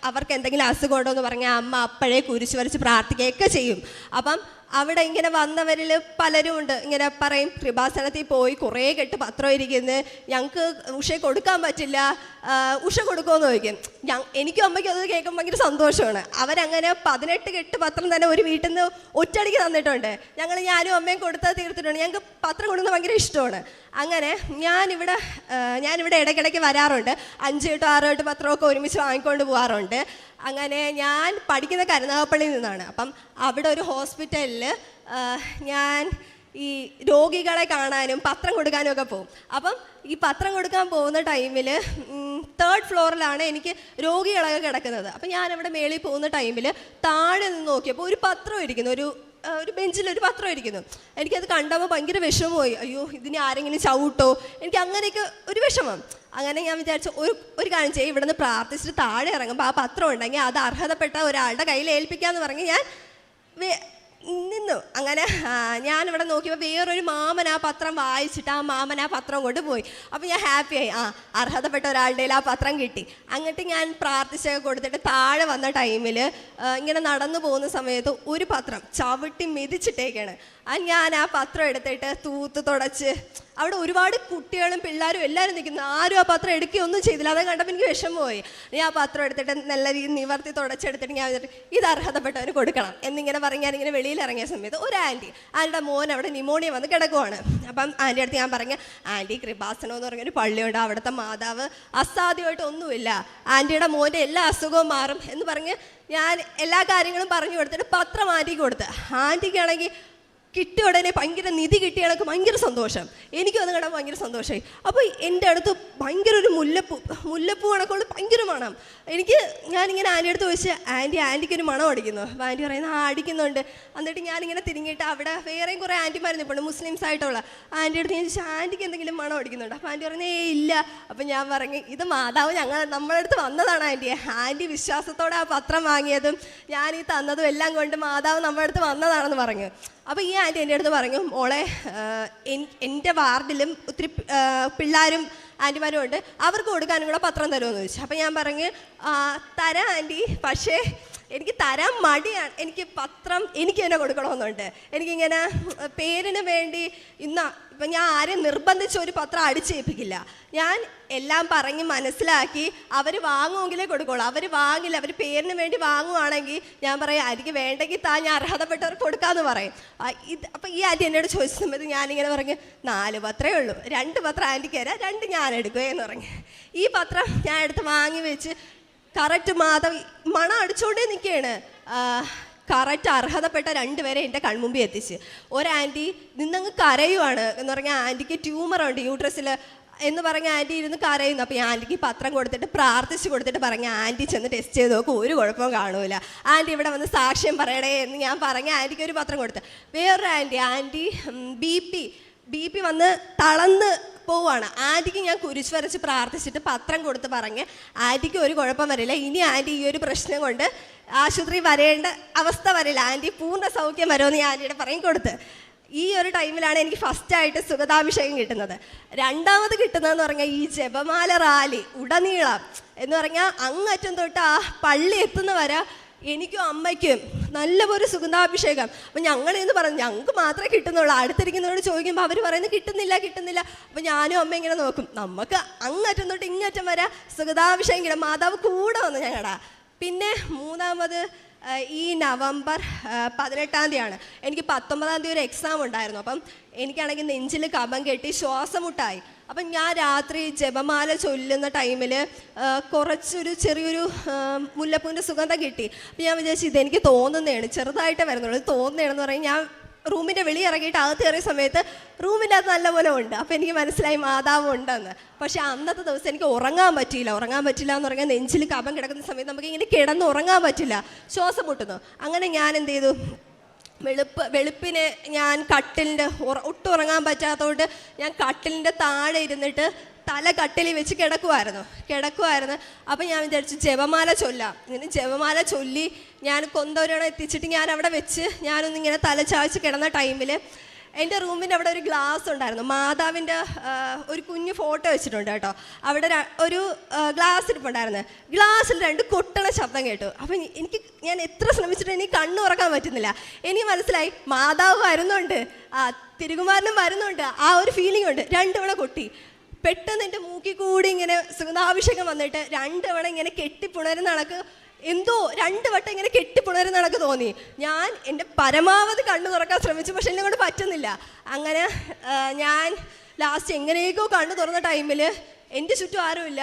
അവർക്ക് എന്തെങ്കിലും അസുഖം ഉണ്ടോ എന്ന് പറഞ്ഞാൽ അമ്മ അപ്പോഴേ കുരിശ് വരച്ച് പ്രാർത്ഥിക്കുകയൊക്കെ ചെയ്യും. അപ്പം അവിടെ ഇങ്ങനെ വന്നവരിൽ പലരും ഉണ്ട്, ഇങ്ങനെ പറയും കൃപാസനത്തിൽ പോയി കുറേ കെട്ട് പത്രം ഇരിക്കുന്നത്, ഞങ്ങൾക്ക് ഉഷ കൊടുക്കാൻ പറ്റില്ല, ഉഷ കൊടുക്കുമെന്ന് ചോദിക്കും. എനിക്കും അമ്മയ്ക്കും അത് കേൾക്കുമ്പോൾ ഭയങ്കര സന്തോഷമാണ്. അവരങ്ങനെ 18 കെട്ട് പത്രം തന്നെ ഒരു വീട്ടിൽ നിന്ന് ഒറ്റയടിക്ക് തന്നിട്ടുണ്ട്. ഞാനും അമ്മയും കൊടുത്തത് തീർത്തിട്ടുണ്ട്. ഞങ്ങൾക്ക് പത്രം കൊടുക്കുന്നത് ഭയങ്കര ഇഷ്ടമാണ്. അങ്ങനെ ഞാനിവിടെ ഇടയ്ക്കിടയ്ക്ക് വരാറുണ്ട്. 5 കെട്ടോ 6 കെട്ട് പത്രമൊക്കെ ഒരുമിച്ച് വാങ്ങിക്കൊണ്ട് പോകാറുണ്ട്. അങ്ങനെ ഞാൻ പഠിക്കുന്ന കരുനാഗപ്പള്ളിയിൽ നിന്നാണ്. അപ്പം അവിടെ ഒരു ഹോസ്പിറ്റലിൽ ഞാൻ ഈ രോഗികളെ കാണാനും പത്രം കൊടുക്കാനും ഒക്കെ പോകും. അപ്പം ഈ പത്രം കൊടുക്കാൻ പോകുന്ന ടൈമിൽ 3rd ഫ്ലോറിലാണ് എനിക്ക് രോഗികളൊക്കെ കിടക്കുന്നത്. അപ്പം ഞാനവിടെ മേളിൽ പോകുന്ന ടൈമിൽ താഴെ നിന്ന് നോക്കിയപ്പോൾ ഒരു പത്രം ഇരിക്കുന്നു, ഒരു ബെഞ്ചിൽ ഒരു പത്രം ഇരിക്കുന്നു. എനിക്കത് കണ്ടപ്പോൾ ഭയങ്കര വിഷമമായി. അയ്യോ ഇതിനെ ആരെങ്കിലും ചവിട്ടോ, എനിക്ക് അങ്ങനെയൊക്കെ ഒരു വിഷമം. അങ്ങനെ ഞാൻ വിചാരിച്ചു ഒരു കാര്യം ചെയ്യും, ഇവിടെ നിന്ന് പ്രാർത്ഥിച്ചിട്ട് താഴെ ഇറങ്ങുമ്പോൾ ആ പത്രം ഉണ്ടെങ്കിൽ അത് അർഹതപ്പെട്ട ഒരാളുടെ കയ്യിൽ ഏൽപ്പിക്കാമെന്ന് പറഞ്ഞ് ഞാൻ നിന്നു. അങ്ങനെ ഞാനിവിടെ നോക്കിയപ്പോൾ വേറൊരു മാമൻ ആ പത്രം വായിച്ചിട്ട് ആ മാമൻ ആ പത്രം കൊണ്ട് പോയി. അപ്പോൾ ഞാൻ ഹാപ്പിയായി, അർഹതപ്പെട്ട ഒരാളുടെ ആ പത്രം കിട്ടി. അങ്ങോട്ട് ഞാൻ പ്രാർത്ഥിച്ചൊക്കെ കൊടുത്തിട്ട് താഴെ വന്ന ടൈമിൽ ഇങ്ങനെ നടന്നു പോകുന്ന സമയത്ത് ഒരു പത്രം ചവിട്ടി മെതിച്ചിട്ടേക്കാണ്. ഞാൻ ആ പത്രം എടുത്തിട്ട് തൂത്ത് തുടച്ച്, അവിടെ ഒരുപാട് കുട്ടികളും പിള്ളേരും എല്ലാവരും നിൽക്കുന്നു, ആരും ആ പത്രം എടുക്കുകയൊന്നും ചെയ്തില്ല. അത് കണ്ടപ്പോൾ എനിക്ക് വിഷമമായി. ഞാൻ ആ പത്രം എടുത്തിട്ട് നല്ല രീതിയിൽ നിവർത്തി തുടച്ചെടുത്തിട്ട് ഞാൻ വിചാരിച്ചു ഇത് അർഹതപ്പെട്ടവന് കൊടുക്കണം എന്നിങ്ങനെ പറഞ്ഞ് ഞാനിങ്ങനെ വെളിയിൽ ഇറങ്ങിയ സമയത്ത് ഒരു ആൻറ്റിയുടെ മോൻ അവിടെ ന്യൂമോണിയ വന്ന് കിടക്കുവാണ്. അപ്പം ആൻറ്റി അടുത്ത് ഞാൻ പറഞ്ഞു, ആൻറ്റി കൃപാസനം എന്ന് പറഞ്ഞൊരു പള്ളിയുണ്ട്, അവിടുത്തെ മാതാവ് അസാധ്യമായിട്ട് ഒന്നുമില്ല, ആൻറ്റിയുടെ മോൻ്റെ എല്ലാ അസുഖവും മാറും എന്ന് പറഞ്ഞ് ഞാൻ എല്ലാ കാര്യങ്ങളും പറഞ്ഞു കൊടുത്തിട്ട് പത്രം ആൻറ്റിക്ക് കൊടുത്ത്. ആൻറ്റിക്കാണെങ്കിൽ കിട്ടിയ ഉടനെ ഭയങ്കര നിധി കിട്ടിയ കണക്ക് ഭയങ്കര സന്തോഷം. എനിക്കും അത് കാണാൻ ഭയങ്കര സന്തോഷമായി. അപ്പോൾ എൻ്റെ അടുത്ത് ഭയങ്കര ഒരു മുല്ലപ്പൂ കണക്കുള്ള ഭയങ്കര മണം. ഞാനിങ്ങനെ ആൻറ്റി അടുത്ത് ചോദിച്ച്, ആൻറ്റിക്ക് ഒരു മണം അടിക്കുന്നു. അപ്പോൾ ആൻറ്റി പറയുന്നത് അടിക്കുന്നുണ്ട്. എന്നിട്ട് ഞാനിങ്ങനെ തിരിഞ്ഞിട്ട് അവിടെ വേറെയും കുറേ ആൻറ്റിമാർ നിൽപ്പുണ്ട്, മുസ്ലിംസ് ആയിട്ടുള്ള. ആൻറ്റി അടുത്ത് ഞാൻ ചോദിച്ചാൽ ആൻറ്റിക്ക് എന്തെങ്കിലും മണം അടിക്കുന്നുണ്ട്? അപ്പോൾ ആൻറ്റി പറയുന്നത് ഇല്ല. അപ്പോൾ ഞാൻ പറഞ്ഞു ഇത് മാതാവ് നമ്മളെ അടുത്ത് വന്നതാണ് ആൻറ്റി വിശ്വാസത്തോടെ ആ പത്രം വാങ്ങിയതും ഞാൻ ഈ തന്നതും എല്ലാം കൊണ്ട് മാതാവ് നമ്മുടെ അടുത്ത് വന്നതാണെന്ന് പറഞ്ഞു. അപ്പോൾ ഈ ആൻറ്റി എൻ്റെ അടുത്ത് പറഞ്ഞു, മോളെ എൻ്റെ വാർഡിലും ഒത്തിരി പിള്ളേരും ആൻറ്റിമാരും ഉണ്ട്, അവർക്ക് കൊടുക്കാനും കൂടെ പത്രം തരുമെന്ന് ചോദിച്ചു. അപ്പം ഞാൻ പറഞ്ഞു തരാം ആൻറ്റി, പക്ഷേ എനിക്ക് തരാൻ മടിയാണ്, എനിക്ക് പത്രം എനിക്ക് തന്നെ കൊടുക്കണമെന്നുണ്ട്. എനിക്കിങ്ങനെ പേരിന് വേണ്ടി ഇപ്പം ഞാൻ ആരെയും നിർബന്ധിച്ച് ഒരു പത്രം അടിച്ചേൽപ്പിക്കില്ല. ഞാൻ എല്ലാം പറഞ്ഞ് മനസ്സിലാക്കി അവർ വാങ്ങുമെങ്കിലേ കൊടുക്കുള്ളൂ. അവർ വാങ്ങില്ല, അവർ പേരിന് വേണ്ടി വാങ്ങുവാണെങ്കിൽ ഞാൻ പറയാം എനിക്ക് വേണ്ടെങ്കിൽ ഞാൻ അർഹതപ്പെട്ടവർക്ക് കൊടുക്കാമെന്ന് പറയും. അപ്പം ഈ ആൻറ്റി എന്നോട് ചോദിച്ച സമയത്ത് ഞാനിങ്ങനെ പറഞ്ഞു 4 പത്രമേ ഉള്ളൂ, 2 പത്രം ആൻറ്റിക്ക് തരാം, 2 ഞാൻ എടുക്കുകയെന്ന് പറഞ്ഞു. ഈ പത്രം ഞാൻ എടുത്ത് വാങ്ങി വെച്ച് കറക്റ്റ് മാധവ് മണം അടിച്ചുകൊണ്ടേ നിൽക്കുകയാണ്. കറക്റ്റ് അർഹതപ്പെട്ട 2 പേരെ എൻ്റെ കൺമുമ്പിൽ എത്തിച്ച്. ഒരാൻറ്റി നിന്നങ്ങ് കരയുവാണ് എന്ന് പറഞ്ഞാൽ ആൻറ്റിക്ക് ട്യൂമറുണ്ട് യൂട്രസിൽ എന്ന് പറഞ്ഞ ആൻറ്റി ഇരുന്ന് കരയുന്നു. അപ്പോൾ ഞാൻ ആൻറ്റിക്ക് പത്രം കൊടുത്തിട്ട് പ്രാർത്ഥിച്ച് കൊടുത്തിട്ട് പറഞ്ഞ ആൻറ്റി ചെന്ന് ടെസ്റ്റ് ചെയ്ത് നോക്കും, ഒരു കുഴപ്പവും കാണൂല, ആൻറ്റി ഇവിടെ വന്ന് സാക്ഷ്യം പറയണേ എന്ന് ഞാൻ പറഞ്ഞ ആൻറ്റിക്ക് ഒരു പത്രം കൊടുത്ത്. വേറൊരു ആൻറ്റി ബി പി വന്ന് തളർന്ന് പോവുകയാണ്. ആൻറ്റിക്ക് ഞാൻ കുരിശ് വരച്ച് പ്രാർത്ഥിച്ചിട്ട് പത്രം കൊടുത്ത് പറഞ്ഞ് ആൻറ്റിക്ക് ഒരു കുഴപ്പം വരില്ല, ഇനി ആൻറ്റി ഈ ഒരു പ്രശ്നം കൊണ്ട് ആശുപത്രി വരേണ്ട അവസ്ഥ വരില്ല, ആൻറ്റി പൂർണ്ണ സൗഖ്യം വരുമെന്ന് ഞാൻ ആൻറ്റിയുടെ പറയും കൊടുത്ത്. ഈ ഒരു ടൈമിലാണ് എനിക്ക് ഫസ്റ്റായിട്ട് സുഗതാഭിഷേകം കിട്ടുന്നത്. രണ്ടാമത് കിട്ടുന്നതെന്ന് പറഞ്ഞാൽ ഈ ജപമാല റാലി ഉടനീളം എന്ന് പറഞ്ഞാൽ അങ്ങറ്റം തൊട്ട് ആ പള്ളി എത്തുന്ന വരെ എനിക്കും അമ്മയ്ക്കും നല്ലപോലെ സുഗന്ധാഭിഷേകം. അപ്പം ഞങ്ങളെന്ന് പറഞ്ഞു ഞങ്ങൾക്ക് മാത്രമേ കിട്ടുന്നുള്ളൂ, അടുത്തിരിക്കുന്നവരോട് ചോദിക്കുമ്പോൾ അവർ പറയുന്നത് കിട്ടുന്നില്ല. അപ്പം ഞാനും അമ്മ ഇങ്ങനെ നോക്കും, നമുക്ക് അങ്ങറ്റം തൊട്ട് ഇങ്ങറ്റം വരെ സുഗന്ധാഭിഷേകം കിട്ടും. മാതാവ് കൂടെ വന്നു ഞങ്ങളുടെ. പിന്നെ മൂന്നാമത് ഈ നവംബർ 18-ാം തീയതിയാണ്. എനിക്ക് 19-ാം തീയതി ഒരു എക്സാം ഉണ്ടായിരുന്നു. അപ്പം എനിക്കാണെങ്കിൽ നെഞ്ചിൽ കഫം കെട്ടി ശ്വാസം മുട്ടായി. അപ്പം ഞാൻ രാത്രി ജപമാല ചൊല്ലുന്ന ടൈമിൽ ചെറിയൊരു മുല്ലപ്പൂവിൻ്റെ സുഗന്ധം കിട്ടി. അപ്പം ഞാൻ വിചാരിച്ചു ഇതെനിക്ക് തോന്നുന്നതാണ്, ചെറുതായിട്ടേ വരുന്നുള്ളൂ, തോന്നുന്നതാണെന്ന് പറയും. ഞാൻ റൂമിൻ്റെ വെളി ഇറങ്ങിയിട്ട് അകത്ത് കയറിയ സമയത്ത് റൂമിൻ്റെ അകത്ത് നല്ലപോലെ ഉണ്ട്. അപ്പോൾ എനിക്ക് മനസ്സിലായി മാതാവ് ഉണ്ടെന്ന്. പക്ഷേ അന്നത്തെ ദിവസം എനിക്ക് ഉറങ്ങാൻ പറ്റിയില്ല എന്ന് പറഞ്ഞാൽ നെഞ്ചിൽ കഫം കിടക്കുന്ന സമയത്ത് നമുക്ക് ഇങ്ങനെ കിടന്ന് ഉറങ്ങാൻ പറ്റില്ല, ശ്വാസം മുട്ടുന്നു. അങ്ങനെ ഞാൻ എന്ത് ചെയ്തു, വെളുപ്പിന് ഞാൻ ഒട്ടും ഉറങ്ങാൻ പറ്റാത്തതുകൊണ്ട് ഞാൻ കട്ടിലിൻ്റെ താഴെ ഇരുന്നിട്ട് തല കട്ടിലിൽ വെച്ച് കിടക്കുമായിരുന്നു. അപ്പം ഞാൻ വിചാരിച്ചു ജപമാല ചൊല്ലാം. ഇങ്ങനെ ജപമാല ചൊല്ലി ഞാൻ കൊന്തോരണം എത്തിച്ചിട്ട് ഞാൻ അവിടെ വെച്ച് ഞാനൊന്നിങ്ങനെ തല ചായ്ച്ച് കിടന്ന ടൈമിൽ എൻ്റെ റൂമിൻ്റെ അവിടെ ഒരു ഗ്ലാസ് ഉണ്ടായിരുന്നു. മാതാവിൻ്റെ ഒരു കുഞ്ഞു ഫോട്ടോ വെച്ചിട്ടുണ്ട് കേട്ടോ. അവിടെ ഒരു ഗ്ലാസ് ഇരിപ്പുണ്ടായിരുന്നു. ഗ്ലാസ്സിൽ 2 കൊട്ടണ ശബ്ദം കേട്ടു. അപ്പം ഞാൻ എത്ര ശ്രമിച്ചിട്ട് എനിക്ക് കണ്ണു തുറക്കാൻ പറ്റുന്നില്ല. എനിക്ക് മനസ്സിലായി മാതാവ് വരുന്നുണ്ട്, തിരുകുമാരനും വരുന്നുണ്ട്, ആ ഒരു ഫീലിംഗ് ഉണ്ട്. 2 തവണ കൊട്ടി. പെട്ടെന്ന് എൻ്റെ മൂക്കിൽ കൂടി ഇങ്ങനെ സുഗന്ധാഭിഷേകം വന്നിട്ട് 2 തവണ ഇങ്ങനെ കെട്ടിപ്പുണരുന്ന കണക്ക് എന്തോ 2 വട്ടം ഇങ്ങനെ കെട്ടിപ്പുണരുന്ന കണക്ക് തോന്നി. ഞാൻ എൻ്റെ പരമാവധി കണ്ണു തുറക്കാൻ ശ്രമിച്ചു, പക്ഷെ എന്നെ കൊണ്ട് പറ്റുന്നില്ല. അങ്ങനെ ഞാൻ ലാസ്റ്റ് എങ്ങനെയൊക്കെയോ കണ്ണു തുറന്ന ടൈമിൽ എൻ്റെ ചുറ്റും ആരുമില്ല,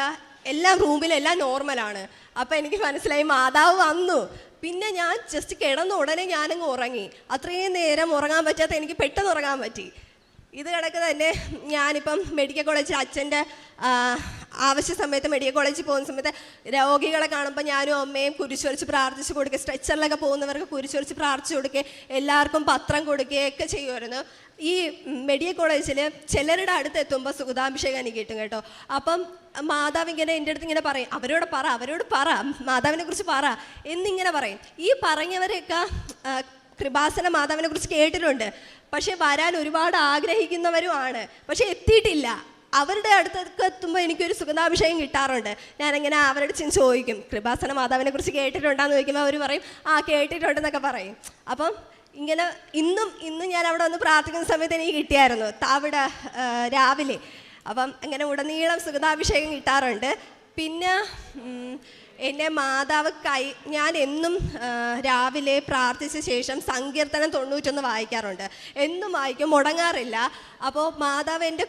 എല്ലാം റൂമിലെല്ലാം നോർമലാണ്. അപ്പം എനിക്ക് മനസ്സിലായി മാതാവ് വന്നു. പിന്നെ ഞാൻ ജസ്റ്റ് കിടന്ന ഉടനെ ഞാനങ്ങ് ഉറങ്ങി. അത്രയും നേരം ഉറങ്ങാൻ പറ്റാത്ത എനിക്ക് പെട്ടെന്ന് ഉറങ്ങാൻ പറ്റി. ഇത് കണക്ക് തന്നെ ഞാനിപ്പം മെഡിക്കൽ കോളേജിൽ അച്ഛൻ്റെ ആവശ്യ സമയത്ത് മെഡിക്കൽ കോളേജിൽ പോകുന്ന സമയത്ത് രോഗികളെ കാണുമ്പോൾ ഞാനും അമ്മയും കുരിശ് വരച്ച് പ്രാർത്ഥിച്ച് കൊടുക്കുക, സ്ട്രെച്ചറിലൊക്കെ പോകുന്നവർക്ക് കുരിശ് വരച്ച് പ്രാർത്ഥിച്ച് കൊടുക്കുക, എല്ലാവർക്കും പത്രം കൊടുക്കുകയൊക്കെ ചെയ്യുമായിരുന്നു. ഈ മെഡിക്കൽ കോളേജിൽ ചിലരുടെ അടുത്ത് എത്തുമ്പോൾ സുഗതാഭിഷേകം എനിക്ക് കിട്ടും കേട്ടോ. അപ്പം മാതാവ് ഇങ്ങനെ എൻ്റെ അടുത്ത് ഇങ്ങനെ പറയും, അവരോട് പറ മാതാവിനെ കുറിച്ച് പറ എന്നിങ്ങനെ പറയും. ഈ പറഞ്ഞവരെയൊക്കെ കൃപാസന മാതാവിനെ കുറിച്ച് കേട്ടിട്ടുണ്ട്, പക്ഷെ വരാൻ ഒരുപാട് ആഗ്രഹിക്കുന്നവരുമാണ്, പക്ഷെ എത്തിയിട്ടില്ല. അവരുടെ അടുത്തൊക്കെ എത്തുമ്പോൾ എനിക്കൊരു സുഗന്ധാഭിഷേകം കിട്ടാറുണ്ട്. ഞാനിങ്ങനെ അവരുടെ ചോദിക്കും കൃപാസന മാതാവിനെ കുറിച്ച് കേട്ടിട്ടുണ്ടാന്ന് ചോദിക്കുമ്പോൾ അവർ പറയും കേട്ടിട്ടുണ്ടെന്നൊക്കെ പറയും. അപ്പം ഇങ്ങനെ ഇന്നും ഞാൻ അവിടെ വന്ന് പ്രാർത്ഥിക്കുന്ന സമയത്ത് എനിക്ക് കിട്ടിയായിരുന്നു അവിടെ രാവിലെ. അപ്പം അങ്ങനെ ഉടനീളം സുഗന്ധാഭിഷേകം കിട്ടാറുണ്ട്. പിന്നെ എന്നെ മാതാവ് ഞാൻ എന്നും രാവിലെ പ്രാർത്ഥിച്ച ശേഷം സങ്കീർത്തനം 91 വായിക്കാറുണ്ട്. എന്നും വായിക്കും, മുടങ്ങാറില്ല. അപ്പോൾ മാതാവ് എൻ്റെ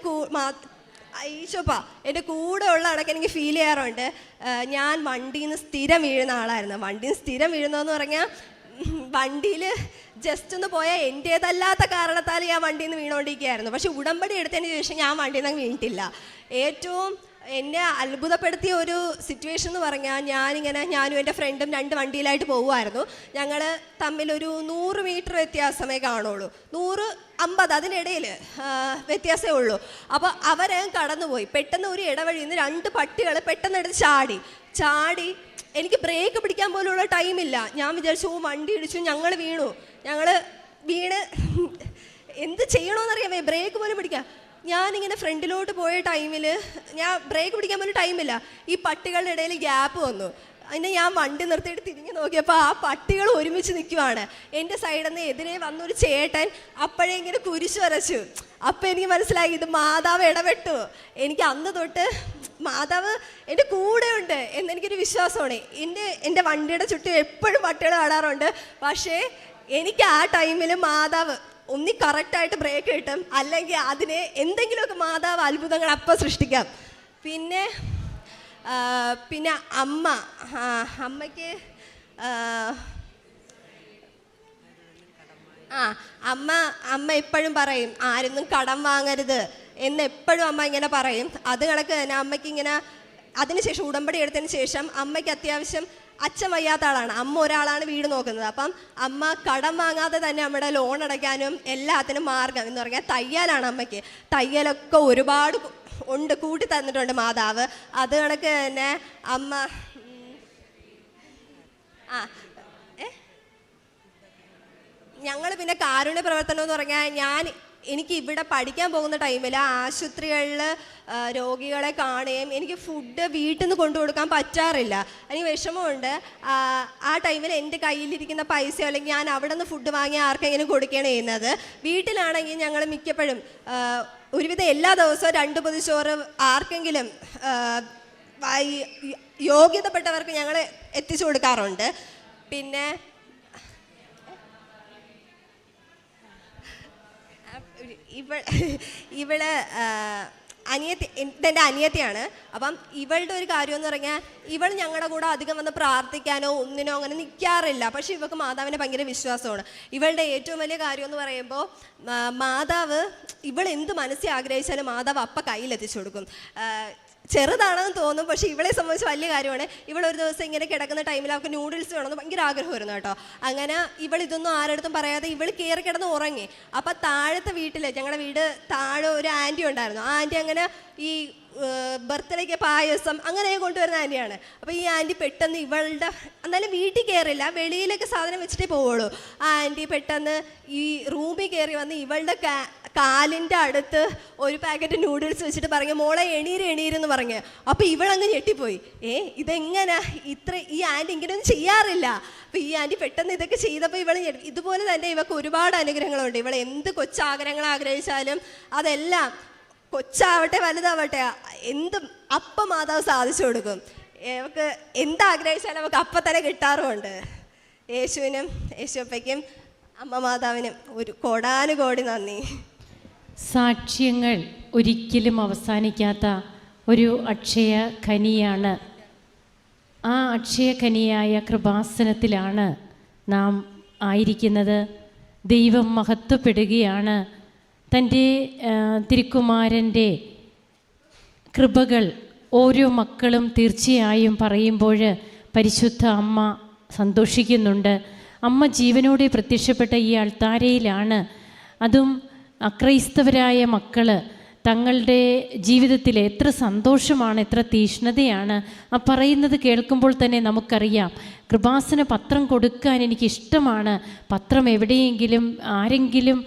എൻ്റെ കൂടെ ഉള്ള അടക്കം എനിക്ക് ഫീൽ ചെയ്യാറുണ്ട്. ഞാൻ വണ്ടിയിൽ നിന്ന് സ്ഥിരം വീഴുന്ന ആളായിരുന്നു. വണ്ടിയിൽ നിന്ന് സ്ഥിരം വീഴുന്നതെന്ന് പറഞ്ഞാൽ വണ്ടിയിൽ ജസ്റ്റ് ഒന്ന് പോയാൽ എൻ്റേതല്ലാത്ത കാരണത്താൽ ഞാൻ വണ്ടിയിൽ നിന്ന് വീണുകൊണ്ടിരിക്കുകയായിരുന്നു. പക്ഷെ ഉടമ്പടി എടുത്തതിന് ശേഷം ഞാൻ വണ്ടിയിൽ നിന്ന് വീണിട്ടില്ല. ഏറ്റവും എന്നെ അത്ഭുതപ്പെടുത്തിയ ഒരു സിറ്റുവേഷൻ എന്ന് പറഞ്ഞാൽ ഞാനും എൻ്റെ ഫ്രണ്ടും 2 വണ്ടിയിലായിട്ട് പോകുമായിരുന്നു. ഞങ്ങൾ തമ്മിലൊരു 100 മീറ്റർ വ്യത്യാസമേ കാണുള്ളൂ, 150 അതിനിടയിൽ വ്യത്യാസമേ ഉള്ളൂ. അപ്പോൾ അവരങ്ങ് കടന്നുപോയി. പെട്ടെന്ന് ഒരു ഇടവഴിയിൽ നിന്ന് 2 പട്ടികൾ പെട്ടെന്ന് എടുത്ത് ചാടി എനിക്ക് ബ്രേക്ക് പിടിക്കാൻ പോലുള്ള ടൈമില്ല. ഞാൻ വിചാരിച്ചു വണ്ടി ഇടിച്ചു, ഞങ്ങൾ വീണ് എന്ത് ചെയ്യണമെന്നറിയാമേ, ബ്രേക്ക് പോലും പിടിക്കാം. ഞാനിങ്ങനെ ഫ്രണ്ടിലോട്ട് പോയ ടൈമിൽ ഞാൻ ബ്രേക്ക് പിടിക്കാൻ പോലും ടൈമില്ല. ഈ പട്ടികളുടെ ഇടയിൽ ഗ്യാപ്പ് വന്നു. അതിനെ ഞാൻ വണ്ടി നിർത്തിയിട്ട് തിരിഞ്ഞു നോക്കിയപ്പോൾ ആ പട്ടികൾ ഒരുമിച്ച് നിൽക്കുവാണ്. എൻ്റെ സൈഡിൽ നിന്ന് എതിരെ വന്നൊരു ചേട്ടൻ അപ്പോഴേ ഇങ്ങനെ കുരിശ് വരച്ചു. അപ്പം എനിക്ക് മനസ്സിലായി ഇത് മാതാവ് ഇടപെട്ടു. എനിക്ക് അന്ന് തൊട്ട് മാതാവ് എൻ്റെ കൂടെ ഉണ്ട് എന്നെനിക്കൊരു വിശ്വാസമാണ്. എൻ്റെ വണ്ടിയുടെ ചുറ്റും എപ്പോഴും പട്ടികൾ കാണാറുണ്ട്. പക്ഷേ എനിക്ക് ആ ടൈമിൽ മാതാവ് ഒന്നി കറക്റ്റായിട്ട് ബ്രേക്ക് കിട്ടും, അല്ലെങ്കിൽ അതിനെ എന്തെങ്കിലുമൊക്കെ മാതാവ് അത്ഭുതങ്ങൾ അപ്പം സൃഷ്ടിക്കാം. പിന്നെ അമ്മയ്ക്ക് അമ്മ എപ്പോഴും പറയും ആരൊന്നും കടം വാങ്ങരുത് എന്ന് എപ്പോഴും അമ്മ ഇങ്ങനെ പറയും. അത് കണക്ക് തന്നെ അമ്മയ്ക്ക് ഇങ്ങനെ അതിനുശേഷം ഉടമ്പടി എടുത്തതിന് ശേഷം അമ്മയ്ക്ക് അത്യാവശ്യം അച്ഛൻ വയ്യാത്ത ആളാണ്, അമ്മ ഒരാളാണ് വീട് നോക്കുന്നത്. അപ്പം അമ്മ കടം വാങ്ങാതെ തന്നെ നമ്മുടെ ലോൺ അടയ്ക്കാനും എല്ലാത്തിനും മാർഗം എന്ന് പറഞ്ഞാൽ തയ്യലാണ്. അമ്മയ്ക്ക് തയ്യലൊക്കെ ഒരുപാട് കൂട്ടി തന്നിട്ടുണ്ട് മാതാവ്. അത് കണക്ക് തന്നെ അമ്മ ഞങ്ങൾ പിന്നെ കാരുണ്യ പ്രവർത്തനം എന്ന് പറഞ്ഞാൽ എനിക്ക് ഇവിടെ പഠിക്കാൻ പോകുന്ന ടൈമിൽ ആശുപത്രികളിൽ രോഗികളെ കാണുകയും എനിക്ക് ഫുഡ് വീട്ടിൽ നിന്ന് കൊണ്ടുകൊടുക്കാൻ പറ്റാറില്ല. എനിക്ക് വിഷമമുണ്ട്. ആ ടൈമിൽ എൻ്റെ കയ്യിലിരിക്കുന്ന പൈസയോ അല്ലെങ്കിൽ ഞാൻ അവിടെ നിന്ന് ഫുഡ് വാങ്ങി ആർക്കെങ്കിലും കൊടുക്കുകയാണ് ചെയ്യുന്നത്. വീട്ടിലാണെങ്കിൽ ഞങ്ങൾ മിക്കപ്പോഴും ഒരുവിധം എല്ലാ ദിവസവും 2 പൊതിച്ചോറ് ആർക്കെങ്കിലും യോഗ്യതപ്പെട്ടവർക്ക് ഞങ്ങൾ എത്തിച്ചു കൊടുക്കാറുണ്ട്. പിന്നെ ഇവള് അനിയത്തി, ഇതെൻ്റെ അനിയത്തിയാണ്. അപ്പം ഇവളുടെ ഒരു കാര്യം എന്ന് പറഞ്ഞാൽ ഇവൾ ഞങ്ങളുടെ കൂടെ അധികം വന്ന് പ്രാർത്ഥിക്കാനോ ഒന്നിനോ അങ്ങനെ നിൽക്കാറില്ല. പക്ഷെ ഇവൾക്ക് മാതാവിനെ ഭയങ്കര വിശ്വാസമാണ്. ഇവളുടെ ഏറ്റവും വലിയ കാര്യം എന്ന് പറയുമ്പോൾ മാതാവ് ഇവൾ എന്ത് മനസ്സിൽ ആഗ്രഹിച്ചാലും മാതാവ് അപ്പം കയ്യിലെത്തിച്ചു കൊടുക്കും. ചെറുതാണെന്ന് തോന്നും, പക്ഷേ ഇവളെ സംബന്ധിച്ച് വലിയ കാര്യമാണ്. ഇവളൊരു ദിവസം ഇങ്ങനെ കിടക്കുന്ന ടൈമിൽ അവൾക്ക് നൂഡിൽസ് വേണമെന്ന് ഭയങ്കര ആഗ്രഹമായിരുന്നു കേട്ടോ. അങ്ങനെ ഇവൾ ഇതൊന്നും ആരുടെ പറയാതെ ഇവൾ കയറി കിടന്ന് ഉറങ്ങി. അപ്പം താഴത്തെ വീട്ടിൽ, ഞങ്ങളുടെ വീട് താഴെ ഒരു ആൻറ്റി ഉണ്ടായിരുന്നു. ആ ആൻറ്റി അങ്ങനെ ഈ ബർത്ത്ഡേക്ക് പായസം അങ്ങനെ കൊണ്ടുവരുന്ന ആൻറ്റിയാണ്. അപ്പോൾ ഈ ആൻറ്റി പെട്ടെന്ന് ഇവളുടെ, എന്നാലും വീട്ടിൽ കയറില്ല, വെളിയിലേക്ക് സാധനം വെച്ചിട്ടേ പോവുള്ളൂ. ആ ആൻറ്റി പെട്ടെന്ന് ഈ റൂമിൽ കയറി വന്ന് ഇവളുടെ കാലിൻ്റെ അടുത്ത് ഒരു പാക്കറ്റ് നൂഡിൽസ് വെച്ചിട്ട് പറഞ്ഞു, മോളെ എണീരെന്ന് പറഞ്ഞു. അപ്പോൾ ഇവളങ്ങ് ഞെട്ടിപ്പോയി. ഇതെങ്ങനെ ഈ ആൻറ്റി ഇങ്ങനെയൊന്നും ചെയ്യാറില്ല. അപ്പോൾ ഈ ആൻറ്റി പെട്ടെന്ന് ഇതൊക്കെ ചെയ്തപ്പോൾ ഇവൾ ഇതുപോലെ തന്നെ ഇവൾക്ക് ഒരുപാട് അനുഗ്രഹങ്ങളുണ്ട്. ഇവൾ എന്ത് കൊച്ചാഗ്രഹങ്ങൾ ആഗ്രഹിച്ചാലും അതെല്ലാം, കൊച്ചാവട്ടെ വലുതാവട്ടെ, എന്തും അപ്പം മാതാവ് സാധിച്ചു കൊടുക്കും. അവൾക്ക് എന്താഗ്രഹിച്ചാലും അവൾക്ക് അപ്പം തന്നെ കിട്ടാറുമുണ്ട്. യേശുവിനും യേശുപ്പയ്ക്കും അമ്മ മാതാവിനും ഒരു കോടാനുകോടി നന്ദി. സാക്ഷ്യങ്ങൾ ഒരിക്കലും അവസാനിക്കാത്ത ഒരു അക്ഷയ ഖനിയാണ്. ആ അക്ഷയ ഖനിയായ കൃപാസനത്തിലാണ് നാം ആയിരിക്കുന്നത്. ദൈവം മഹത്വപ്പെടുകയാണ്. തൻ്റെ തിരുക്കുമാരൻ്റെ കൃപകൾ ഓരോ മക്കളും തീർച്ചയായും പറയുമ്പോൾ പരിശുദ്ധ അമ്മ സന്തോഷിക്കുന്നുണ്ട്. അമ്മ ജീവനോടെ പ്രത്യക്ഷപ്പെട്ട ഈ അൾത്താരയിലാണ്. അതും അക്രൈസ്തവരായ മക്കൾ തങ്ങളുടെ ജീവിതത്തിൽ എത്ര സന്തോഷമാണ്, എത്ര തീഷ്ണതയാണ്. ആ പറയുന്നത് കേൾക്കുമ്പോൾ തന്നെ നമുക്കറിയാം. കൃപാസന പത്രം കൊടുക്കാൻ എനിക്കിഷ്ടമാണ്. പത്രം എവിടെയെങ്കിലും ആരെങ്കിലും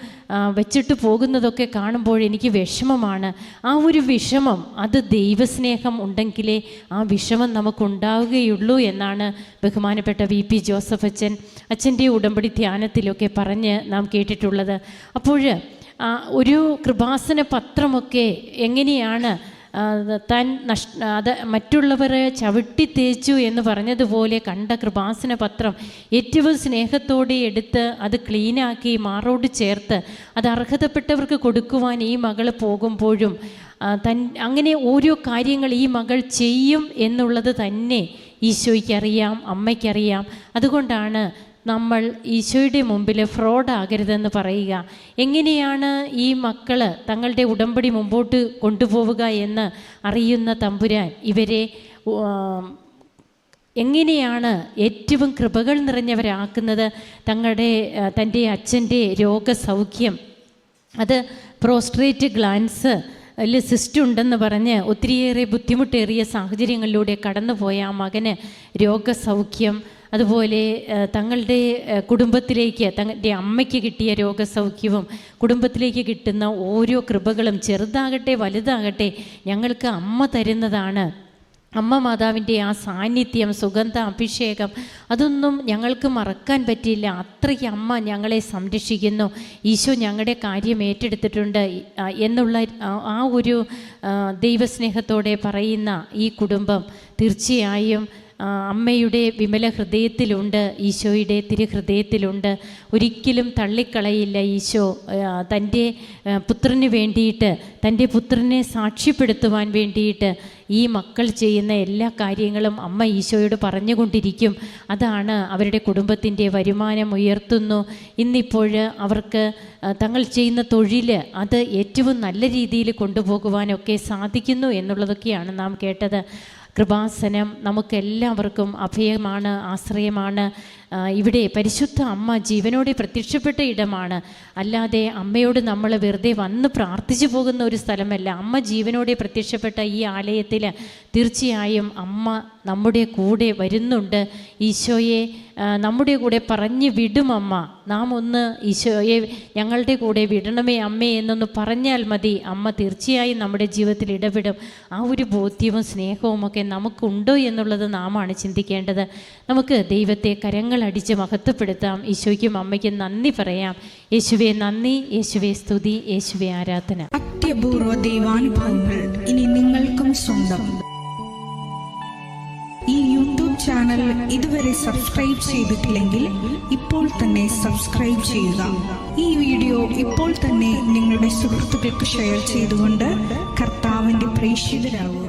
വെച്ചിട്ട് പോകുന്നതൊക്കെ കാണുമ്പോൾ എനിക്ക് വിഷമമാണ്. ആ ഒരു വിഷമം, അത് ദൈവസ്നേഹം ഉണ്ടെങ്കിലേ ആ വിഷമം നമുക്കുണ്ടാവുകയുള്ളൂ എന്നാണ് ബഹുമാനപ്പെട്ട VP ജോസഫ് അച്ഛൻ്റെ ഉടമ്പടി ധ്യാനത്തിലൊക്കെ പറഞ്ഞ് നാം കേട്ടിട്ടുള്ളത്. അപ്പോൾ ഒരു കൃപാസന പത്രമൊക്കെ എങ്ങനെയാണ് താൻ അത് മറ്റുള്ളവരെ ചവിട്ടി തേച്ചു എന്ന് പറഞ്ഞതുപോലെ കണ്ട കൃപാസന പത്രം ഏറ്റവും സ്നേഹത്തോടെ എടുത്ത് അത് ക്ലീനാക്കി മാറോട് ചേർത്ത് അത് അർഹതപ്പെട്ടവർക്ക് കൊടുക്കുവാൻ ഈ മകൾ പോകുമ്പോഴും അങ്ങനെ ഓരോ കാര്യങ്ങൾ ഈ മകൾ ചെയ്യും എന്നുള്ളത് തന്നെ ഈശോയ്ക്കറിയാം, അമ്മയ്ക്കറിയാം. അതുകൊണ്ടാണ് നമ്മൾ ഈശോയുടെ മുമ്പിൽ ഫ്രോഡാകരുതെന്ന് പറയുക. എങ്ങനെയാണ് ഈ മക്കൾ തങ്ങളുടെ ഉടമ്പടി മുമ്പോട്ട് കൊണ്ടുപോവുക എന്ന് അറിയുന്ന തമ്പുരാൻ ഇവരെ എങ്ങനെയാണ് ഏറ്റവും കൃപകൾ നിറഞ്ഞവരാക്കുന്നത്. തൻ്റെ അച്ഛൻ്റെ രോഗസൗഖ്യം, അത് പ്രോസ്ട്രേറ്റ് ഗ്ലാൻസ് സിസ്റ്റ് ഉണ്ടെന്ന് പറഞ്ഞ് ഒത്തിരിയേറെ ബുദ്ധിമുട്ടേറിയ സാഹചര്യങ്ങളിലൂടെ കടന്നുപോയ ആ മകന് രോഗസൗഖ്യം, അതുപോലെ തങ്ങളുടെ കുടുംബത്തിലേക്ക് തങ്ങളുടെ അമ്മയ്ക്ക് കിട്ടിയ രോഗസൗഖ്യവും കുടുംബത്തിലേക്ക് കിട്ടുന്ന ഓരോ കൃപകളും ചെറുതാകട്ടെ വലുതാകട്ടെ ഞങ്ങൾക്ക് അമ്മ തരുന്നതാണ്. അമ്മ മാതാവിൻ്റെ ആ സാന്നിധ്യം, സുഗന്ധ അഭിഷേകം, അതൊന്നും ഞങ്ങൾക്ക് മറക്കാൻ പറ്റില്ല. അത്രയ്ക്ക് അമ്മ ഞങ്ങളെ സംരക്ഷിക്കുന്നു. ഈശോ ഞങ്ങളുടെ കാര്യം ഏറ്റെടുത്തിട്ടുണ്ട് എന്നുള്ള ആ ഒരു ദൈവസ്നേഹത്തോടെ പറയുന്ന ഈ കുടുംബം തീർച്ചയായും അമ്മയുടെ വിമല ഹൃദയത്തിലുണ്ട്, ഈശോയുടെ തിരുഹൃദയത്തിലുണ്ട്. ഒരിക്കലും തള്ളിക്കളയില്ല ഈശോ. തൻ്റെ പുത്രന് വേണ്ടിയിട്ട്, തൻ്റെ പുത്രനെ സാക്ഷ്യപ്പെടുത്തുവാൻ വേണ്ടിയിട്ട് ഈ മക്കൾ ചെയ്യുന്ന എല്ലാ കാര്യങ്ങളും അമ്മ ഈശോയോട് പറഞ്ഞുകൊണ്ടിരിക്കും. അതാണ് അവരുടെ കുടുംബത്തിൻ്റെ വരുമാനം ഉയർത്തുന്നു. ഇന്നിപ്പോൾ അവർക്ക് തങ്ങൾ ചെയ്യുന്ന തൊഴിൽ അത് ഏറ്റവും നല്ല രീതിയിൽ കൊണ്ടുപോകുവാനൊക്കെ സാധിക്കുന്നു എന്നുള്ളതൊക്കെയാണ് നാം കേട്ടത്. കൃപാസനം നമുക്കെല്ലാവർക്കും അഭയമാണ്, ആശ്രയമാണ്. ഇവിടെ പരിശുദ്ധ അമ്മ ജീവനോടെ പ്രത്യക്ഷപ്പെട്ട ഇടമാണ്. അല്ലാതെ അമ്മയോട് നമ്മൾ വെറുതെ വന്ന് പ്രാർത്ഥിച്ചു പോകുന്ന ഒരു സ്ഥലമല്ല. അമ്മ ജീവനോടെ പ്രത്യക്ഷപ്പെട്ട ഈ ആലയത്തിൽ തീർച്ചയായും അമ്മ നമ്മുടെ കൂടെ വരുന്നുണ്ട്. ഈശോയെ നമ്മുടെ കൂടെ പറഞ്ഞു വിടും അമ്മ. നാം ഒന്ന് ഈശോയെ ഞങ്ങളുടെ കൂടെ വിടണമേ അമ്മേ എന്നൊന്ന് പറഞ്ഞാൽ മതി. അമ്മ തീർച്ചയായും നമ്മുടെ ജീവിതത്തിൽ ഇടപെടും. ആ ഒരു ബോധ്യവും സ്നേഹവും ഒക്കെ നമുക്കുണ്ടോ എന്നുള്ളത് നാമാണ് ചിന്തിക്കേണ്ടത്. നമുക്ക് ദൈവത്തെ കരങ്ങളടിച്ച് മഹത്വപ്പെടുത്താം. ഈശോയ്ക്കും അമ്മയ്ക്കും നന്ദി പറയാം. യേശുവേ നന്ദി, യേശുവേ സ്തുതി, യേശുവേ ആരാധന. അത്യപൂർവ ദൈവാനുഭവങ്ങൾ ഇനി നിങ്ങൾക്കും സ്വന്തം. ഈ യൂട്യൂബ് ചാനൽ ഇതുവരെ സബ്സ്ക്രൈബ് ചെയ്തിട്ടില്ലെങ്കിൽ ഇപ്പോൾ തന്നെ സബ്സ്ക്രൈബ് ചെയ്യുക. ഈ വീഡിയോ ഇപ്പോൾ തന്നെ നിങ്ങളുടെ സുഹൃത്തുക്കൾക്ക് ഷെയർ ചെയ്തുകൊണ്ട് കർത്താവിൻ്റെ പ്രേക്ഷിതരാകുക.